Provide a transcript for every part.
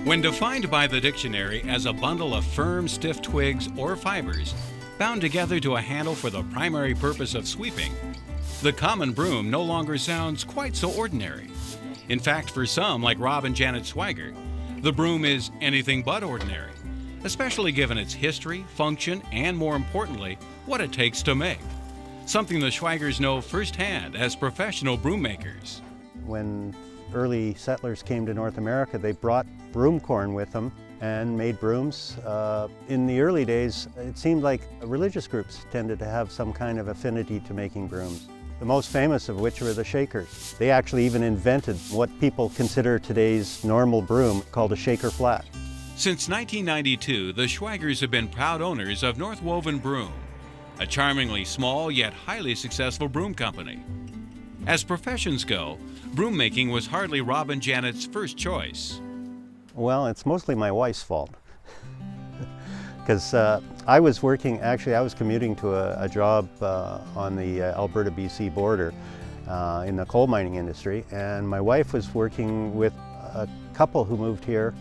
When defined by the dictionary as a bundle of firm, stiff twigs or fibers bound together to a handle for the primary purpose of sweeping, the common broom no longer sounds quite so ordinary. In fact, for some, like Rob and Janet Swiger, the broom is anything but ordinary, especially given its history, function, and more importantly, what it takes to make. Something the Schweigers know firsthand as professional broom makers. When early settlers came to North America, they brought broom corn with them and made brooms. In the early days, it seemed like religious groups tended to have some kind of affinity to making brooms. The most famous of which were the Shakers. They actually even invented what people consider today's normal broom, called a shaker flat. Since 1992, the Schweigers have been proud owners of North Woven Broom, a charmingly small yet highly successful broom company. As professions go, broom making was hardly Rob and Janet's first choice. Well, it's mostly my wife's fault. Because I was commuting to a job on the Alberta-BC border in the coal mining industry, and my wife was working with a couple who moved here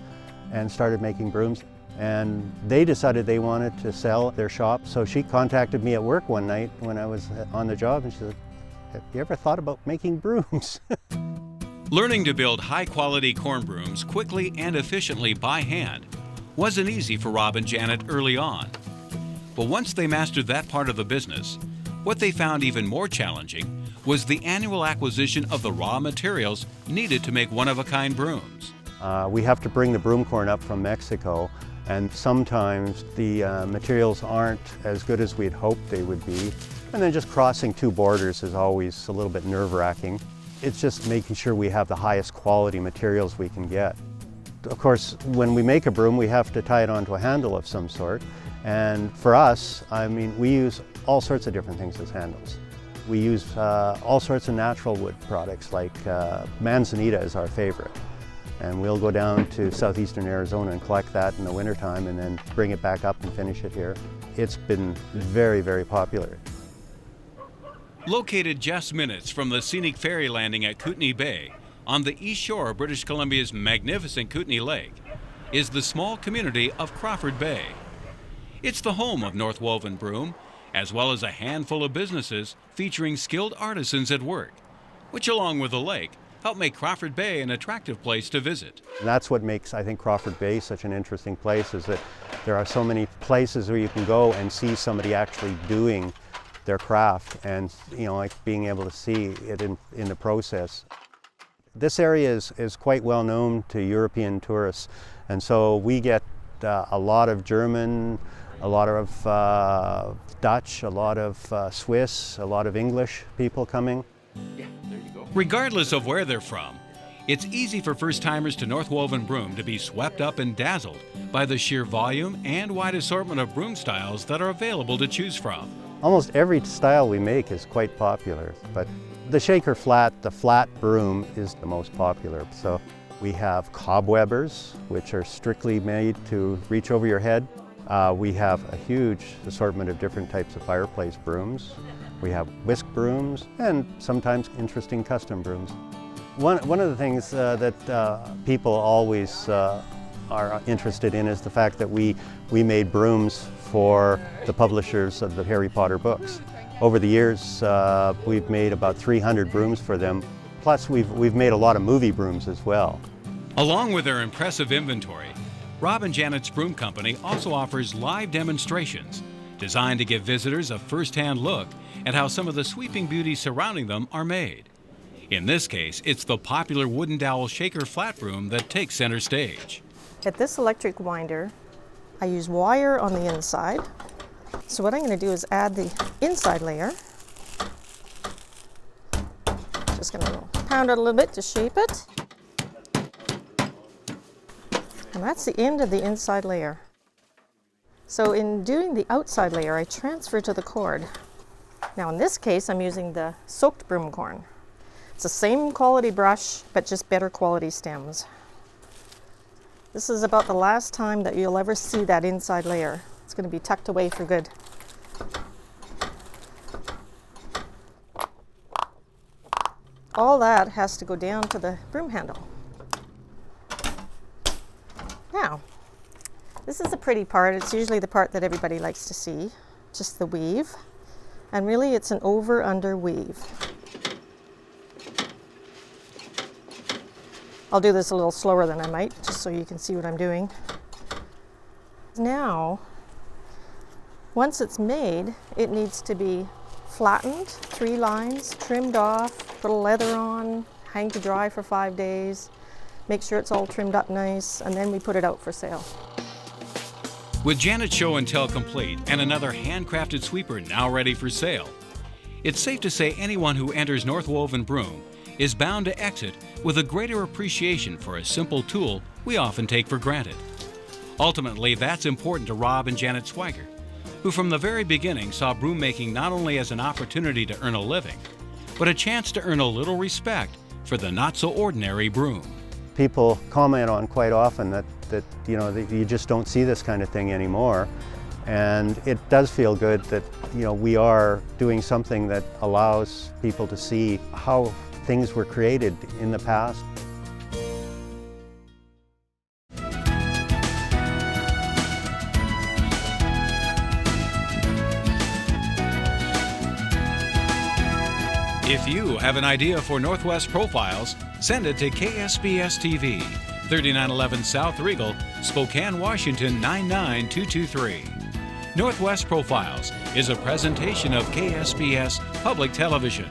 and started making brooms, and they decided they wanted to sell their shop, so she contacted me at work one night when I was on the job, and she said, "Have you ever thought about making brooms?" Learning to build high-quality corn brooms quickly and efficiently by hand wasn't easy for Rob and Janet early on. But once they mastered that part of the business, what they found even more challenging was the annual acquisition of the raw materials needed to make one-of-a-kind brooms. We have to bring the broom corn up from Mexico, and sometimes the materials aren't as good as we'd hoped they would be. And then just crossing two borders is always a little bit nerve-wracking. It's just making sure we have the highest quality materials we can get. Of course, when we make a broom, we have to tie it onto a handle of some sort. And for us, we use all sorts of different things as handles. We use all sorts of natural wood products, like manzanita is our favorite. And we'll go down to southeastern Arizona and collect that in the wintertime and then bring it back up and finish it here. It's been very, very popular. Located just minutes from the scenic ferry landing at Kootenay Bay, on the east shore of British Columbia's magnificent Kootenay Lake, is the small community of Crawford Bay. It's the home of North Woven Broom, as well as a handful of businesses featuring skilled artisans at work, which, along with the lake, help make Crawford Bay an attractive place to visit. And that's what makes, I think, Crawford Bay such an interesting place, is that there are so many places where you can go and see somebody actually doing their craft, and like being able to see it in the process. This area is quite well known to European tourists, and so we get a lot of German, a lot of Dutch, a lot of Swiss, a lot of English people coming. Yeah, there you go. Regardless of where they're from, it's easy for first-timers to North Woven Broom to be swept up and dazzled by the sheer volume and wide assortment of broom styles that are available to choose from. Almost every style we make is quite popular, but the shaker flat, the flat broom, is the most popular. So we have cobwebbers, which are strictly made to reach over your head. We have a huge assortment of different types of fireplace brooms. We have whisk brooms and sometimes interesting custom brooms. One of the things that people always are interested in is the fact that we made brooms for the publishers of the Harry Potter books. Over the years, we've made about 300 brooms for them. Plus, we've made a lot of movie brooms as well. Along with their impressive inventory, Rob and Janet's Broom Company also offers live demonstrations designed to give visitors a first-hand look at how some of the sweeping beauties surrounding them are made. In this case, it's the popular wooden dowel shaker flat broom that takes center stage. At this electric winder, I use wire on the inside. So what I'm going to do is add the inside layer. Just going to pound it a little bit to shape it. And that's the end of the inside layer. So in doing the outside layer, I transfer to the cord. Now in this case, I'm using the soaked broom corn. It's the same quality brush, but just better quality stems. This is about the last time that you'll ever see that inside layer. It's going to be tucked away for good. All that has to go down to the broom handle. Now, this is a pretty part. It's usually the part that everybody likes to see, just the weave. And really it's an over-under weave. I'll do this a little slower than I might, just so you can see what I'm doing. Now, once it's made, it needs to be flattened, 3 lines, trimmed off, put a leather on, hang to dry for 5 days, make sure it's all trimmed up nice, and then we put it out for sale. With Janet's show and tell complete and another handcrafted sweeper now ready for sale, it's safe to say anyone who enters North Woven Broom is bound to exit with a greater appreciation for a simple tool we often take for granted. Ultimately, that's important to Rob and Janet Swiger, who from the very beginning saw broom making not only as an opportunity to earn a living, but a chance to earn a little respect for the not-so-ordinary broom. People comment on quite often that you just don't see this kind of thing anymore. And it does feel good that we are doing something that allows people to see how things were created in the past. If you have an idea for Northwest Profiles, send it to KSPS TV, 3911 South Regal, Spokane, Washington 99223. Northwest Profiles is a presentation of KSPS Public Television.